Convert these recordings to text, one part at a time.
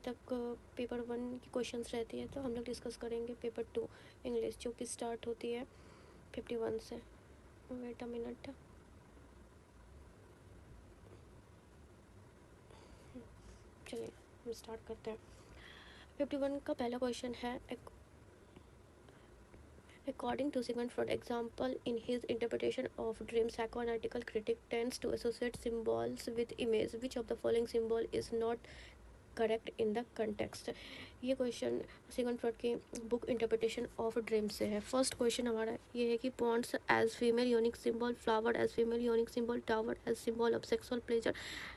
तक पेपर 1 की क्वेश्चंस रहती है, तो हम लोग डिस्कस करेंगे पेपर 2 इंग्लिश, जो कि स्टार्ट होती है 51 से। Wait a minute. चलिए हम स्टार्ट करते हैं। 51 का पहला क्वेश्चन है, according to Sigmund Freud, example in his interpretation of dreams, psychoanalytical critic tends to associate symbols with image. Which of the following symbol is not correct in the context? ये question Sigmund Freud की book interpretation of dream से है। First question हमारा ये है कि ponds as female unique symbol, flower as female unique symbol, tower as symbol of sexual pleasure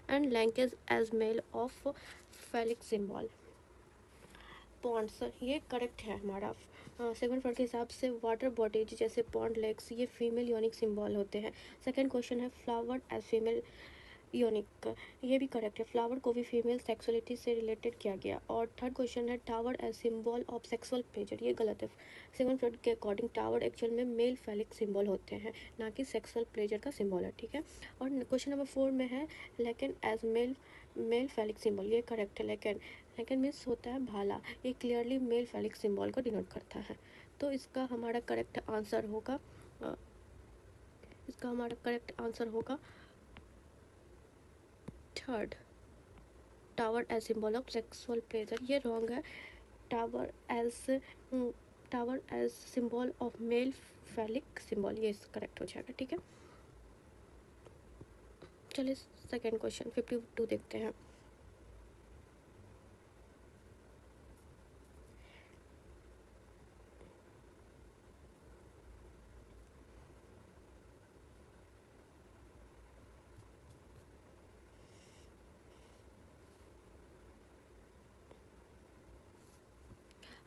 and linkage as male of phallic symbol. Ponds ये correct है हमारा। Sigmund Freud के हिसाब से वाटर बॉडीज जैसे पॉन्ड लेक्स ये female unique symbol होते हैं। सेकंड क्वेश्चन है फ्लावर एज फीमेल यूनिक, ये भी करेक्ट है, फ्लावर को भी फीमेल सेक्सुअलिटी से रिलेटेड किया गया। और थर्ड क्वेश्चन है tower as symbol of sexual pleasure, ये गलत है। सिगमंड फ्रॉइड के अकॉर्डिंग टावर एक्चुअल में मेल फैलिक सिंबल होते हैं, ना कि सेक्सुअल प्लेजर का सिंबल है, ठीक है। और क्वेश्चन नंबर 4 में है लेकिन एज मेल फैलिक सिंबल, ये करेक्ट है। लेकिन मीन्स होता है भाला, ये क्लियरली मेल फैलिक सिंबल को डिनोट करता है। तो इसका हमारा करेक्ट आंसर होगा third, tower as symbol of sexual pleasure. ये रॉन्ग है। Tower as symbol of male phallic symbol, ये करेक्ट हो जाएगा, ठीक है। चलिए सेकेंड क्वेश्चन 52 देखते हैं।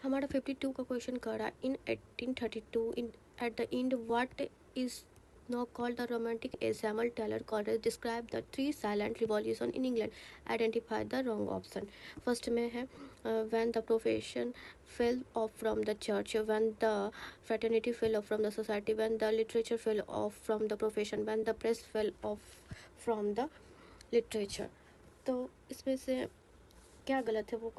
हमारा 52 का क्वेश्चन कर रहा है in 1832 in at the end what is now called the romantic age. Samuel Taylor Coleridge described the three silent revolution in England. Identify the wrong option. First में है when the profession fell off from the church, when the fraternity fell off from the society, when the literature fell off from the profession, when the press fell off from the literature. तो इसमें से क्या गलत है वो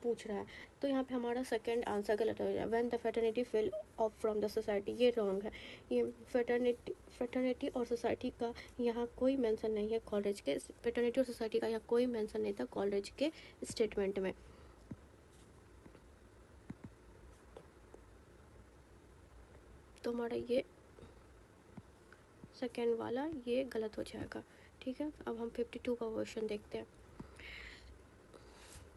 पूछ रहा है। तो यहाँ पे हमारा सेकंड आंसर गलत हो जाए, when the fraternity fell off from the society, ये रॉन्ग है। ये फेटर्निटी और सोसाइटी का यहाँ कोई मेंशन नहीं है कॉलेज के, फेटर्निटी और सोसाइटी का यहाँ कोई मेंशन नहीं था कॉलेज के स्टेटमेंट में। तो हमारा ये सेकेंड वाला ये गलत हो जाएगा, ठीक है। अब हम 52 का क्वेश्चन देखते हैं।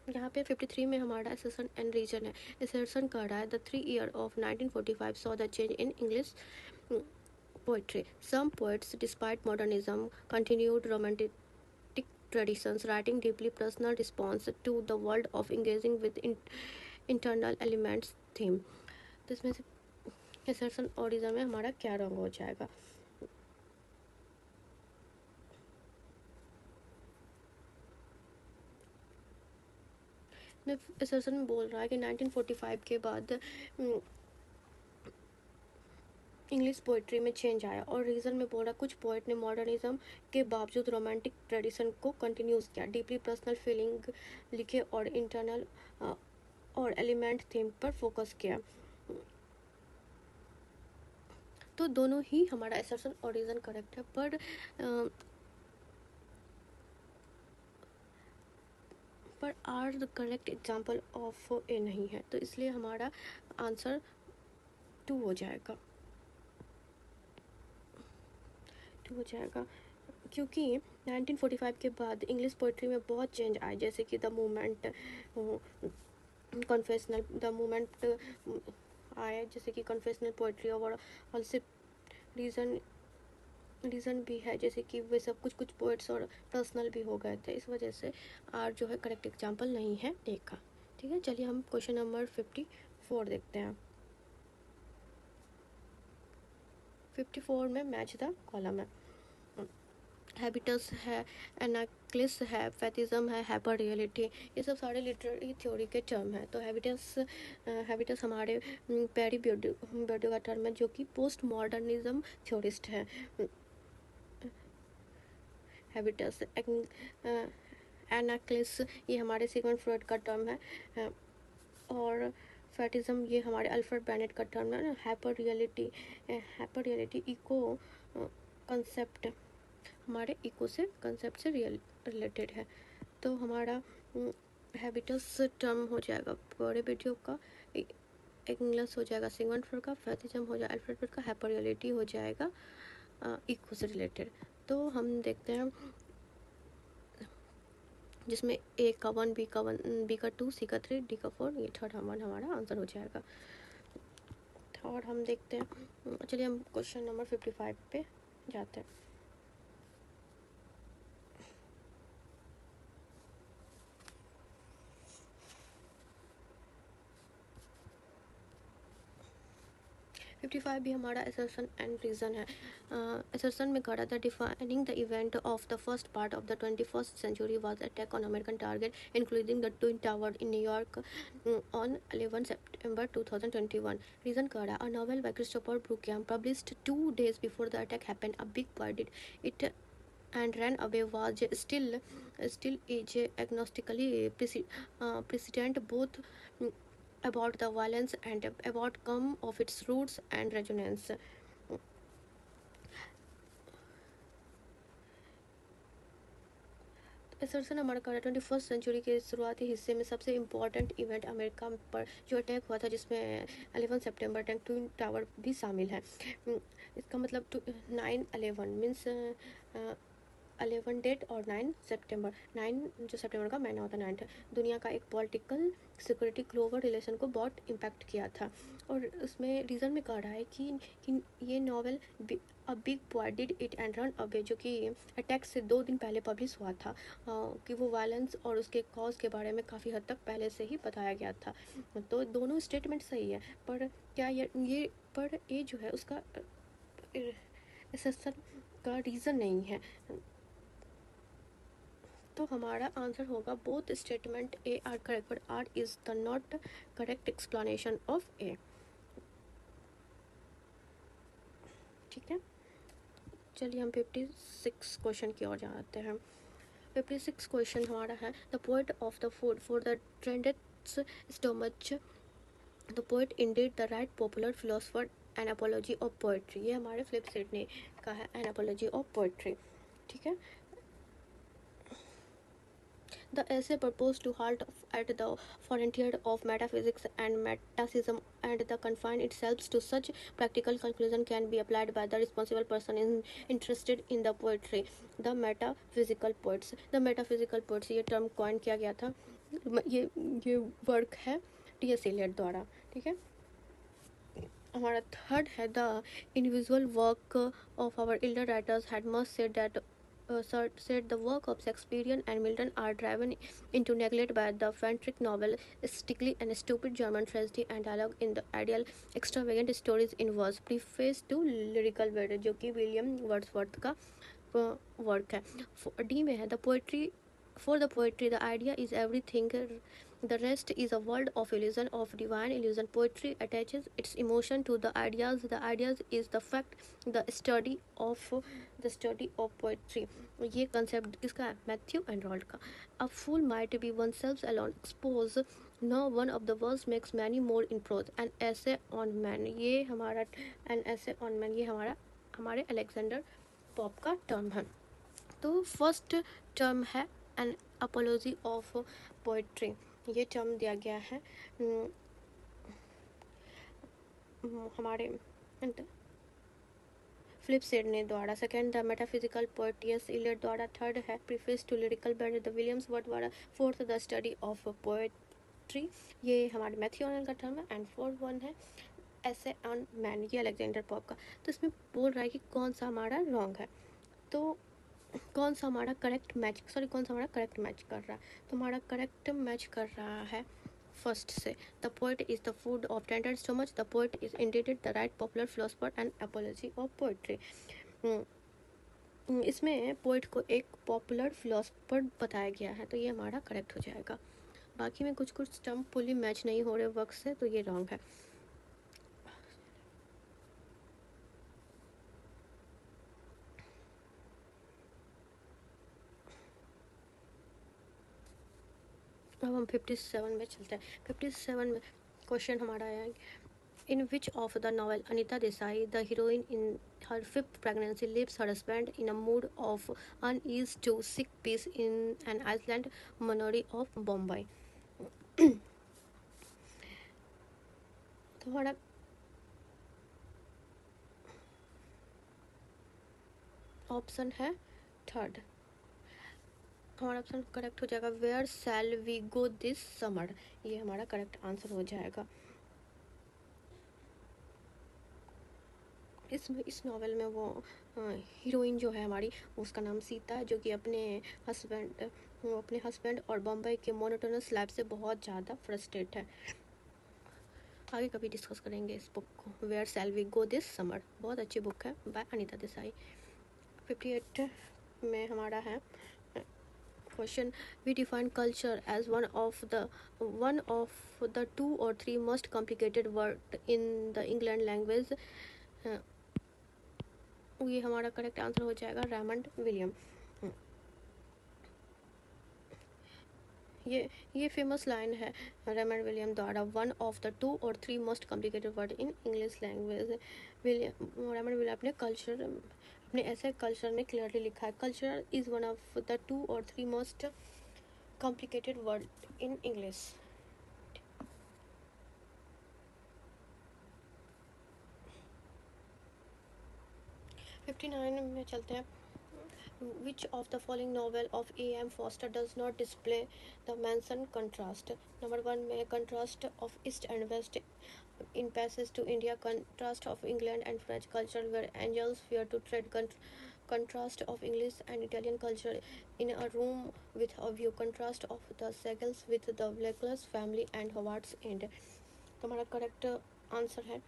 यहाँ पे 53 में हमारा असर्शन एंड रीजन है। असर्शन कर रहा है the 3 year of 1945 saw the change in English poetry. Some poets, despite modernism, continued romantic traditions, writing deeply personal response to the world of engaging with internal elements theme. तो इसमें से assertion और reason में हमारा क्या wrong हो जाएगा? assertion में बोल रहा है कि 1945 के बाद इंग्लिश पोइट्री में चेंज आया, और रीज़न में बोल रहा कुछ पोइट ने मॉडर्निज्म के बावजूद रोमांटिक ट्रेडिशन को कंटिन्यूस किया, डीपली पर्सनल फीलिंग लिखे और इंटरनल और एलिमेंट थीम पर फोकस किया। तो दोनों ही हमारा असर्शन और रीज़न करेक्ट है, पर R the correct example of A नहीं है, तो इसलिए हमारा आंसर 2 हो जाएगा, क्योंकि 1945 के बाद इंग्लिश पोइट्री में बहुत चेंज आए, जैसे कि the movement confessional, the movement आया, जैसे कि कन्फेशनल पोइट्री, और ऑल्सो रीज़न भी है, जैसे कि वे सब कुछ पोइट्स और पर्सनल भी हो गए थे, इस वजह से आर जो है करेक्ट एग्जाम्पल नहीं है देखा, ठीक है। चलिए हम क्वेश्चन नंबर 54 देखते हैं। 54 में मैच द कॉलम है, हैबिटस है, एनाक्लिस है, फैथिज्म है, हाइपर रियलिटी, ये सब सारे लिटरेरी थ्योरी के टर्म है। तो हैबिटस हमारे पेरी ब्योडो का टर्म है, जो कि पोस्ट मॉडर्निज्म थ्योरिस्ट है। हैबिटस एनाक्लिस ये हमारे सिगमंड फ्रॉइड का टर्म है। और फैटिज्म ये हमारे अल्फ्रेड बेनेट का टर्म है ना। हाइपर रियलिटी इको कंसेप्ट हमारे इको से कंसेप्ट से रिलेटेड है। तो हमारा हैबिटस टर्म हो जाएगा बड़े वीडियो का, इंग्लिश हो जाएगा सिगमंड फ्रॉइड का, फैटिज्म हो जाएगा अल्फ्रेड बेनेट का, हाइपर रियलिटी हो जाएगा इको से रिलेटेड। तो हम देखते हैं जिसमें ए का 1, बी का 1, बी का 2, सी का 3, डी का 4, ये थर्ड हमारा आंसर हो जाएगा। और हम देखते हैं, चलिए हम क्वेश्चन नंबर 55 पे जाते हैं। 55 भी हमारा असर्शन एंड रीज़न है। असर्शन में कहा था defining the event of the first part of the 21st century was attack on American target including the twin tower in New York on 11 September 2021. Reason कहा a novel by Christopher Brukham published 2 days before the attack happened. A big boy did it and ran away was still is agnostically precedent both about the violence and about come of its roots and resonance. Assertion हमारा कहा 21st century के शुरुआती हिस्से में सबसे important event America पर जो attack हुआ था जिसमें 11 सितंबर अटैक ट्विन टावर भी शामिल है। इसका मतलब 9/11 मीन्स 11 डेट और 9 सितंबर, 9 जो सितंबर का महीना होता है 9 दुनिया का एक पॉलिटिकल सिक्योरिटी ग्लोबल रिलेशन को बहुत इम्पैक्ट किया था। और उसमें रीज़न में कह रहा है कि ये novel a big boy did it and run away जो कि अटैक से 2 दिन पहले पब्लिश हुआ था, कि वो वायलेंस और उसके कॉज के बारे में काफ़ी हद तक पहले से ही बताया गया था। तो दोनों स्टेटमेंट सही है, पर क्या ये जो है उसका असर का रीज़न नहीं है। तो हमारा आंसर होगा both statement A R correct but R is the not correct explanation of A. ठीक है, चलिए हम 56 क्वेश्चन की ओर जाते हैं। 56 क्वेश्चन हमारा है the poet of the food for the trended stomach the poet indeed the right popular philosopher an apology of poetry. ये हमारे फ्लिप सेट ने कहा है एन एपोलॉजी ऑफ पोएट्री। ठीक है, the essay proposed to halt at the frontier of metaphysics and metacism and the confine itself to such practical conclusion can be applied by the responsible person interested in the poetry. The metaphysical poets ये term coin किया गया था, ये work है T.S.. Eliot द्वारा। ठीक है, हमारा थर्ड है the individual work of our elder writers had must said that said the work of Shakespeare and Milton are driven into neglect by the frantic novel, stickly and stupid German tragedy and dialogue in the ideal extravagant stories in verse. Preface to lyrical word जो कि William Wordsworth का work है। D में है the poetry For the poetry, the idea is everything. The rest is a world of illusion, of divine illusion. Poetry attaches its emotion to the ideas. The ideas is the fact. The study of poetry. ये concept किसका है? Matthew and रॉल्ड का। A fool might be oneself alone. Expose. No one of the words makes many more in prose. An essay on man. ये हमारा an essay on man ये हमारे Alexander Pope का term है। तो फर्स्ट टर्म है an apology of poetry, ये term दिया गया है हमारे फिलिप सिडनी द्वारा। Second the metaphysical poet T S. Eliot द्वारा। थर्ड है preface to lyrical ballad the Williams word द्वारा। Fourth the study of poetry, ये हमारे मैथ्यू ऑनल का टर्म है। एंड फोर्थ वन है एसे ऑन मैन, ये अलेक्जेंडर पॉप का। तो इसमें बोल रहा है कि कौन सा हमारा रॉन्ग है, तो कौन सा हमारा करेक्ट मैच कर रहा है। तो हमारा करेक्ट मैच कर रहा है फर्स्ट से। The poet is the food of tender stomach, the poet is Indeed the right popular philosopher and apiology of poetry. इसमें पोएट को एक पॉपुलर फिलोसफर बताया गया है, तो ये हमारा करेक्ट हो जाएगा। बाकी में कुछ टर्म फुली मैच नहीं हो रहे वर्क से, तो ये रॉन्ग है। हम 57 में चलते हैं। 57 में क्वेश्चन हमारा है, in which of the novel Anita Desai, the heroine in her fifth pregnancy leaves her husband in a mood of unease to seek peace in an island minority of Bombay? तो हमारा option है third. हमारा option correct हो जाएगा, where shall we go this summer. ये हमारा correct answer हो जाएगा। इस नॉवेल में वो हीरोइन जो है हमारी, उसका नाम सीता है, जो कि अपने हस्बैंड और बम्बई के मोनोटोनस लाइफ से बहुत ज़्यादा फ्रस्ट्रेट है। आगे कभी डिस्कस करेंगे इस बुक को। Where shall we go this summer बहुत अच्छी बुक है बाय अनीता देसाई। 58 में हमारा है question, we define culture as one of the 2 or 3 most complicated word in the England language. ये हमारा करेक्ट आंसर हो जाएगा रेमंड विलियम। ये फेमस लाइन है रेमंड विलियम द्वारा, one of the 2 or 3 most complicated word in English language. Raymond William अपने ऐसे culture में क्लियरली लिखा है, culture is one of the 2 or 3 most complicated word in English. Fifty nine में चलते हैं। Which of the following novel of A.M. Foster does not display the mentioned contrast? Number 1 में contrast of East and West in Passage to India, contrast of England and French culture where angels fear to tread, contrast of English and Italian culture in a room with a view, contrast of the Segals with the Blackless family and Howard's End। तो हमारा correct answer है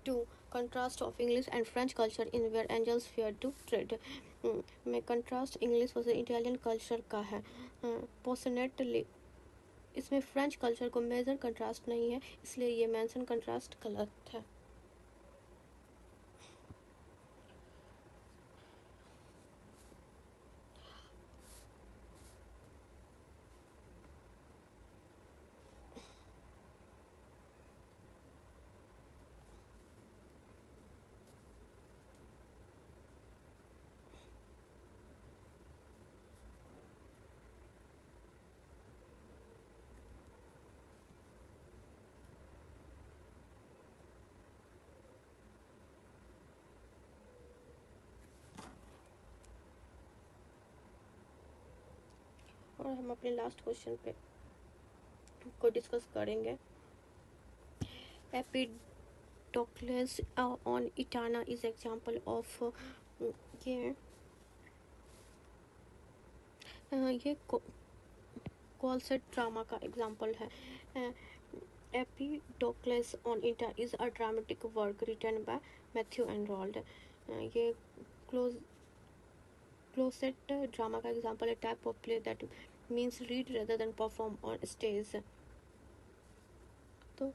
2, contrast of English and French culture in where angels fear to tread। में contrast English versus Italian culture का है। पोसनेट इसमें French culture को major contrast नहीं है, इसलिए ये मेंशन कंट्रास्ट गलत है। और हम अपने लास्ट क्वेश्चन पे को डिस्कस करेंगे। Empedocles on Etna is example of ये कॉलसेट ड्रामा का एग्जाम्पल है। Empedocles on Etna is a dramatic work written by Matthew and ये क्लोसेट ड्रामा का एग्जाम्पल है, type of play that means read rather than perform on stage. तो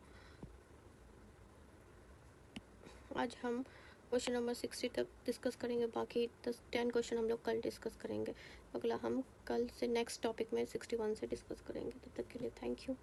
आज हम question number 60 तक डिस्कस करेंगे, बाकी 10 क्वेश्चन हम लोग कल डिस्कस करेंगे। अगला हम कल से नेक्स्ट टॉपिक में 61 से डिस्कस करेंगे। तब तक के लिए थैंक यू।